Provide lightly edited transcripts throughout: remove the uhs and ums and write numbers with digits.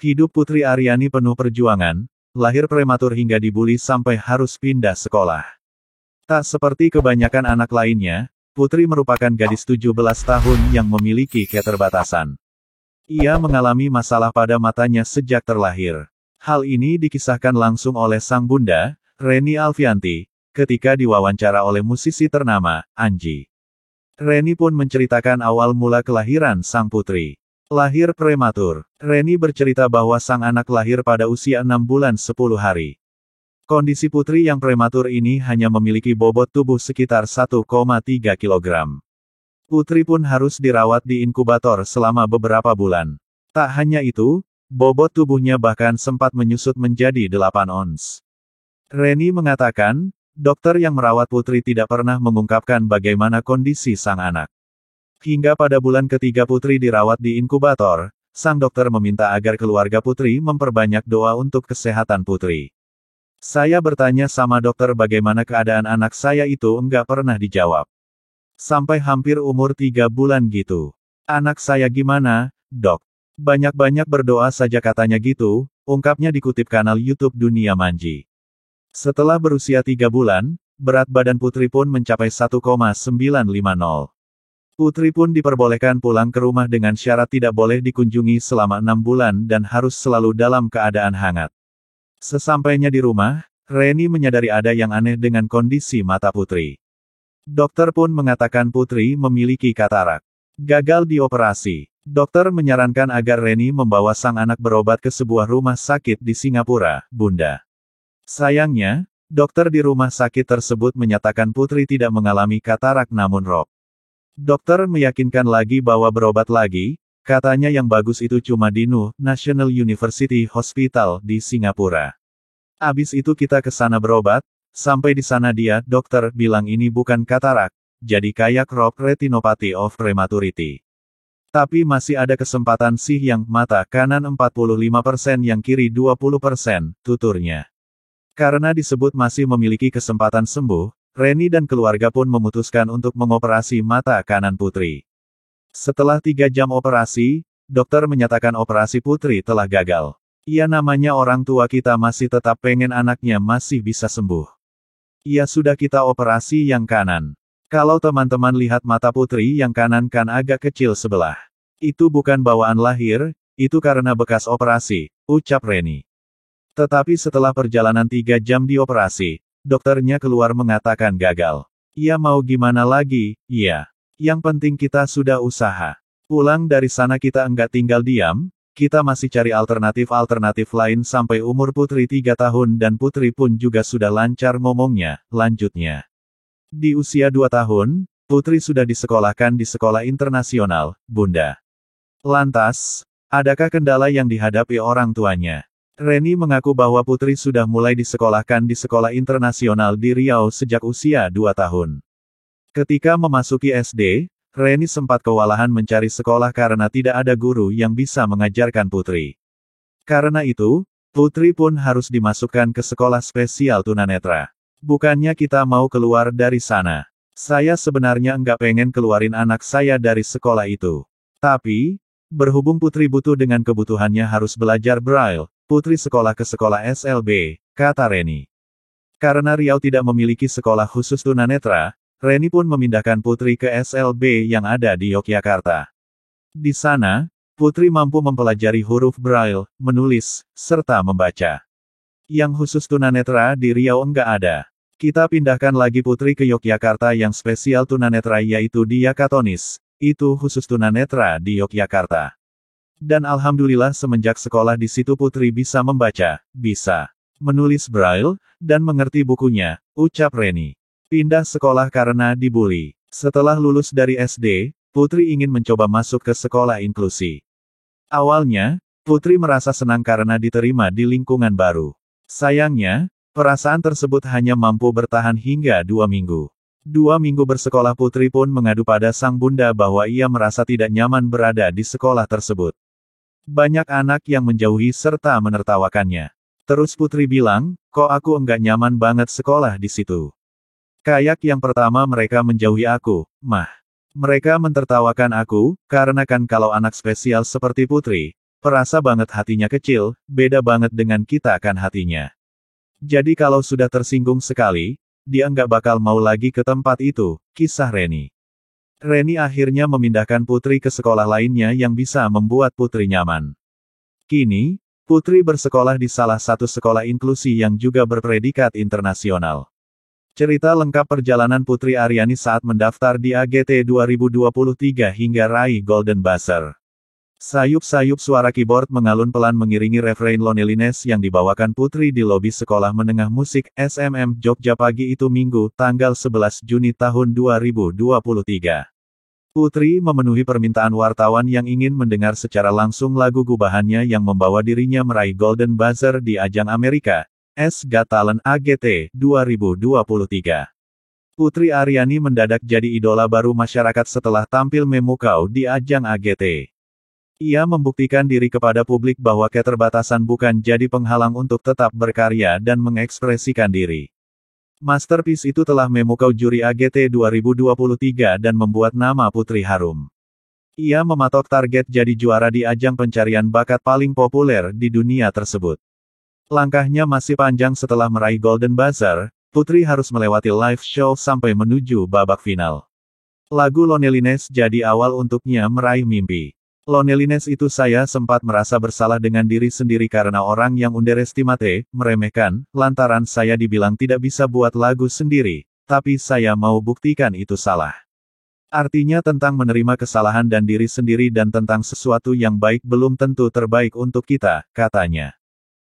Hidup Putri Aryani penuh perjuangan, lahir prematur hingga dibully sampai harus pindah sekolah. Tak seperti kebanyakan anak lainnya, Putri merupakan gadis 17 tahun yang memiliki keterbatasan. Ia mengalami masalah pada matanya sejak terlahir. Hal ini dikisahkan langsung oleh sang bunda, Reni Alfianti, ketika diwawancara oleh musisi ternama, Anji. Reni pun menceritakan awal mula kelahiran sang putri. Lahir prematur. Reni bercerita bahwa sang anak lahir pada usia 6 bulan 10 hari. Kondisi putri yang prematur ini hanya memiliki bobot tubuh sekitar 1,3 kg. Putri pun harus dirawat di inkubator selama beberapa bulan. Tak hanya itu, bobot tubuhnya bahkan sempat menyusut menjadi 8 ons. Reni mengatakan, dokter yang merawat putri tidak pernah mengungkapkan bagaimana kondisi sang anak. Hingga pada bulan ketiga putri dirawat di inkubator, sang dokter meminta agar keluarga putri memperbanyak doa untuk kesehatan putri. Saya bertanya sama dokter bagaimana keadaan anak saya itu enggak pernah dijawab. Sampai hampir umur 3 bulan gitu. Anak saya gimana, dok? Banyak-banyak berdoa saja katanya gitu, ungkapnya dikutip kanal YouTube Dunia Manji. Setelah berusia 3 bulan, berat badan putri pun mencapai 1,950. Putri pun diperbolehkan pulang ke rumah dengan syarat tidak boleh dikunjungi selama 6 bulan dan harus selalu dalam keadaan hangat. Sesampainya di rumah, Reni menyadari ada yang aneh dengan kondisi mata putri. Dokter pun mengatakan putri memiliki katarak. Gagal dioperasi. Dokter menyarankan agar Reni membawa sang anak berobat ke sebuah rumah sakit di Singapura, Bunda. Sayangnya, dokter di rumah sakit tersebut menyatakan putri tidak mengalami katarak namun ROP. Dokter meyakinkan lagi bahwa berobat lagi, katanya yang bagus itu cuma di National University Hospital di Singapura. Abis itu kita ke sana berobat, sampai di sana dokter bilang ini bukan katarak, jadi kayak ROP retinopathy of prematurity. Tapi masih ada kesempatan sih yang mata kanan 45% yang kiri 20%, tuturnya. Karena disebut masih memiliki kesempatan sembuh, Reni dan keluarga pun memutuskan untuk mengoperasi mata kanan putri. Setelah 3 jam operasi, dokter menyatakan operasi putri telah gagal. Ya namanya orang tua kita masih tetap pengen anaknya masih bisa sembuh. Ya sudah kita operasi yang kanan. Kalau teman-teman lihat mata putri yang kanan kan agak kecil sebelah. Itu bukan bawaan lahir, itu karena bekas operasi, ucap Reni. Tetapi setelah perjalanan 3 jam dioperasi, dokternya keluar mengatakan gagal. Ya mau gimana lagi, ya. Yang penting kita sudah usaha. Pulang dari sana kita enggak tinggal diam, kita masih cari alternatif-alternatif lain sampai umur putri 3 tahun dan putri pun juga sudah lancar ngomongnya, lanjutnya. Di usia 2 tahun, putri sudah disekolahkan di sekolah internasional, Bunda. Lantas, adakah kendala yang dihadapi orang tuanya? Reni mengaku bahwa putri sudah mulai disekolahkan di sekolah internasional di Riau sejak usia 2 tahun. Ketika memasuki SD, Reni sempat kewalahan mencari sekolah karena tidak ada guru yang bisa mengajarkan putri. Karena itu, putri pun harus dimasukkan ke sekolah spesial tunanetra. Bukannya kita mau keluar dari sana. Saya sebenarnya enggak pengen keluarin anak saya dari sekolah itu. Tapi, berhubung putri butuh dengan kebutuhannya harus belajar Braille, putri sekolah ke sekolah SLB, kata Reni. Karena Riau tidak memiliki sekolah khusus tunanetra, Reni pun memindahkan putri ke SLB yang ada di Yogyakarta. Di sana, putri mampu mempelajari huruf Braille, menulis, serta membaca. Yang khusus tunanetra di Riau enggak ada. Kita pindahkan lagi putri ke Yogyakarta yang spesial tunanetra yaitu di Yakatonis, itu khusus tunanetra di Yogyakarta. Dan alhamdulillah semenjak sekolah di situ putri bisa membaca, bisa menulis Braille, dan mengerti bukunya, ucap Reni. Pindah sekolah karena dibully. Setelah lulus dari SD, putri ingin mencoba masuk ke sekolah inklusi. Awalnya, putri merasa senang karena diterima di lingkungan baru. Sayangnya, perasaan tersebut hanya mampu bertahan hingga 2 minggu. 2 minggu bersekolah putri pun mengadu pada sang bunda bahwa ia merasa tidak nyaman berada di sekolah tersebut. Banyak anak yang menjauhi serta menertawakannya. Terus putri bilang, kok aku enggak nyaman banget sekolah di situ. Kayak yang pertama mereka menjauhi aku, mah. Mereka mentertawakan aku, karena kan kalau anak spesial seperti putri, Perasa banget hatinya kecil, beda banget dengan kita kan hatinya. Jadi kalau sudah tersinggung sekali, dia nggak bakal mau lagi ke tempat itu, kisah Reni. Reni akhirnya memindahkan Putri ke sekolah lainnya yang bisa membuat Putri nyaman. Kini, Putri bersekolah di salah satu sekolah inklusi yang juga berpredikat internasional. Cerita lengkap perjalanan Putri Aryani saat mendaftar di AGT 2023 hingga raih Golden Buzzer. Sayup-sayup suara keyboard mengalun pelan mengiringi refrain Loneliness yang dibawakan Putri di lobi Sekolah Menengah Musik SMM Jogja pagi itu Minggu, tanggal 11 Juni tahun 2023. Putri memenuhi permintaan wartawan yang ingin mendengar secara langsung lagu gubahannya yang membawa dirinya meraih Golden Buzzer di ajang America's Got Talent AGT 2023. Putri Aryani mendadak jadi idola baru masyarakat setelah tampil memukau di ajang AGT. Ia membuktikan diri kepada publik bahwa keterbatasan bukan jadi penghalang untuk tetap berkarya dan mengekspresikan diri. Masterpiece itu telah memukau juri AGT 2023 dan membuat nama Putri harum. Ia mematok target jadi juara di ajang pencarian bakat paling populer di dunia tersebut. Langkahnya masih panjang setelah meraih Golden Buzzer, Putri harus melewati live show sampai menuju babak final. Lagu Loneliness jadi awal untuknya meraih mimpi. Loneliness itu saya sempat merasa bersalah dengan diri sendiri karena orang yang underestimate, meremehkan, lantaran saya dibilang tidak bisa buat lagu sendiri, tapi saya mau buktikan itu salah. Artinya tentang menerima kesalahan dan diri sendiri dan tentang sesuatu yang baik belum tentu terbaik untuk kita, katanya.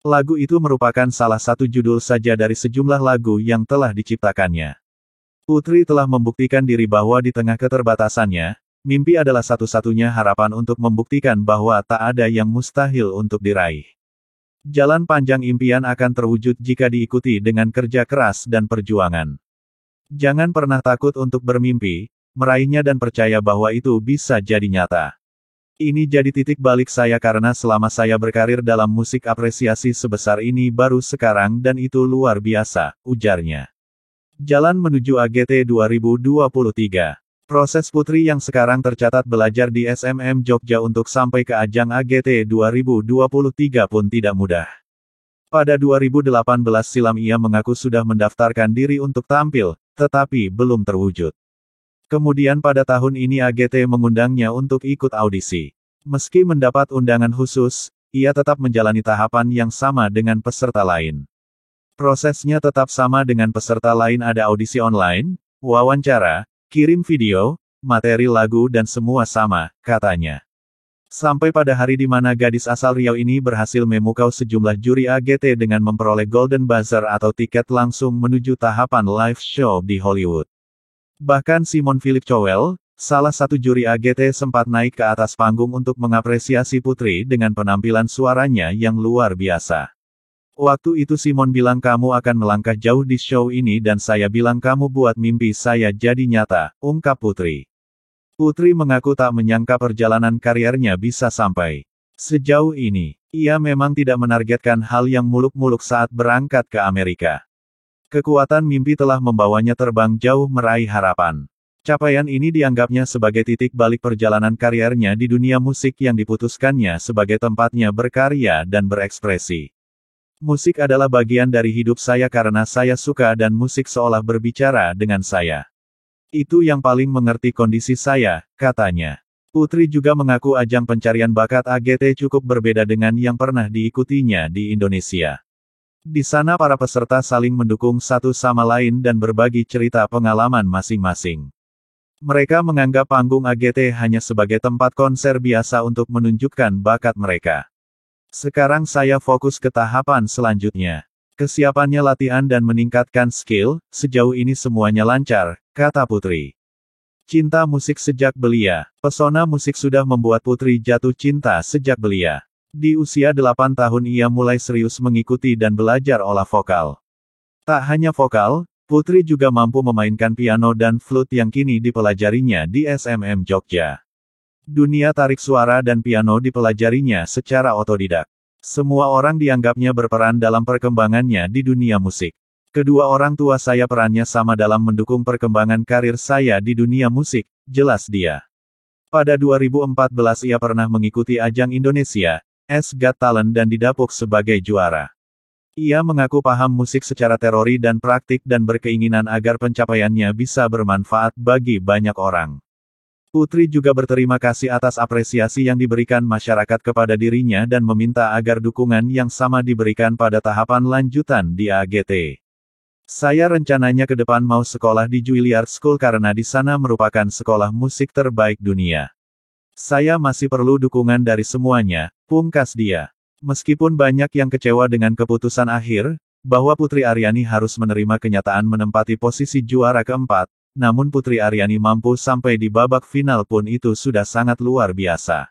Lagu itu merupakan salah satu judul saja dari sejumlah lagu yang telah diciptakannya. Putri telah membuktikan diri bahwa di tengah keterbatasannya, mimpi adalah satu-satunya harapan untuk membuktikan bahwa tak ada yang mustahil untuk diraih. Jalan panjang impian akan terwujud jika diikuti dengan kerja keras dan perjuangan. Jangan pernah takut untuk bermimpi, meraihnya dan percaya bahwa itu bisa jadi nyata. Ini jadi titik balik saya karena selama saya berkarir dalam musik apresiasi sebesar ini baru sekarang dan itu luar biasa, ujarnya. Jalan menuju AGT 2023. Proses Putri yang sekarang tercatat belajar di SMM Jogja untuk sampai ke ajang AGT 2023 pun tidak mudah. Pada 2018 silam ia mengaku sudah mendaftarkan diri untuk tampil, tetapi belum terwujud. Kemudian pada tahun ini AGT mengundangnya untuk ikut audisi. Meski mendapat undangan khusus, ia tetap menjalani tahapan yang sama dengan peserta lain. Prosesnya tetap sama dengan peserta lain, ada audisi online, wawancara, kirim video, materi lagu dan semua sama, katanya. Sampai pada hari di mana gadis asal Riau ini berhasil memukau sejumlah juri AGT dengan memperoleh Golden Buzzer atau tiket langsung menuju tahapan live show di Hollywood. Bahkan Simon Philip Cowell, salah satu juri AGT sempat naik ke atas panggung untuk mengapresiasi Putri dengan penampilan suaranya yang luar biasa. Waktu itu Simon bilang kamu akan melangkah jauh di show ini dan saya bilang kamu buat mimpi saya jadi nyata, ungkap Putri. Putri mengaku tak menyangka perjalanan karirnya bisa sampai sejauh ini. Ia memang tidak menargetkan hal yang muluk-muluk saat berangkat ke Amerika. Kekuatan mimpi telah membawanya terbang jauh meraih harapan. Capaian ini dianggapnya sebagai titik balik perjalanan karirnya di dunia musik yang diputuskannya sebagai tempatnya berkarya dan berekspresi. Musik adalah bagian dari hidup saya karena saya suka dan musik seolah berbicara dengan saya. Itu yang paling mengerti kondisi saya, katanya. Putri juga mengaku ajang pencarian bakat AGT cukup berbeda dengan yang pernah diikutinya di Indonesia. Di sana para peserta saling mendukung satu sama lain dan berbagi cerita pengalaman masing-masing. Mereka menganggap panggung AGT hanya sebagai tempat konser biasa untuk menunjukkan bakat mereka. Sekarang saya fokus ke tahapan selanjutnya. Kesiapannya latihan dan meningkatkan skill, sejauh ini semuanya lancar, kata Putri. Cinta musik sejak belia. Pesona musik sudah membuat Putri jatuh cinta sejak belia. Di usia 8 tahun ia mulai serius mengikuti dan belajar olah vokal. Tak hanya vokal, Putri juga mampu memainkan piano dan flute yang kini dipelajarinya di SMM Jogja. Dunia tarik suara dan piano dipelajarinya secara otodidak. Semua orang dianggapnya berperan dalam perkembangannya di dunia musik. Kedua orang tua saya perannya sama dalam mendukung perkembangan karir saya di dunia musik, jelas dia. Pada 2014 ia pernah mengikuti ajang Indonesia Got Talent dan didapuk sebagai juara. Ia mengaku paham musik secara teori dan praktik dan berkeinginan agar pencapaiannya bisa bermanfaat bagi banyak orang. Putri juga berterima kasih atas apresiasi yang diberikan masyarakat kepada dirinya dan meminta agar dukungan yang sama diberikan pada tahapan lanjutan di AGT. Saya rencananya ke depan mau sekolah di Juilliard School karena di sana merupakan sekolah musik terbaik dunia. Saya masih perlu dukungan dari semuanya, pungkas dia. Meskipun banyak yang kecewa dengan keputusan akhir, bahwa Putri Aryani harus menerima kenyataan menempati posisi juara keempat, namun Putri Aryani mampu sampai di babak final pun itu sudah sangat luar biasa.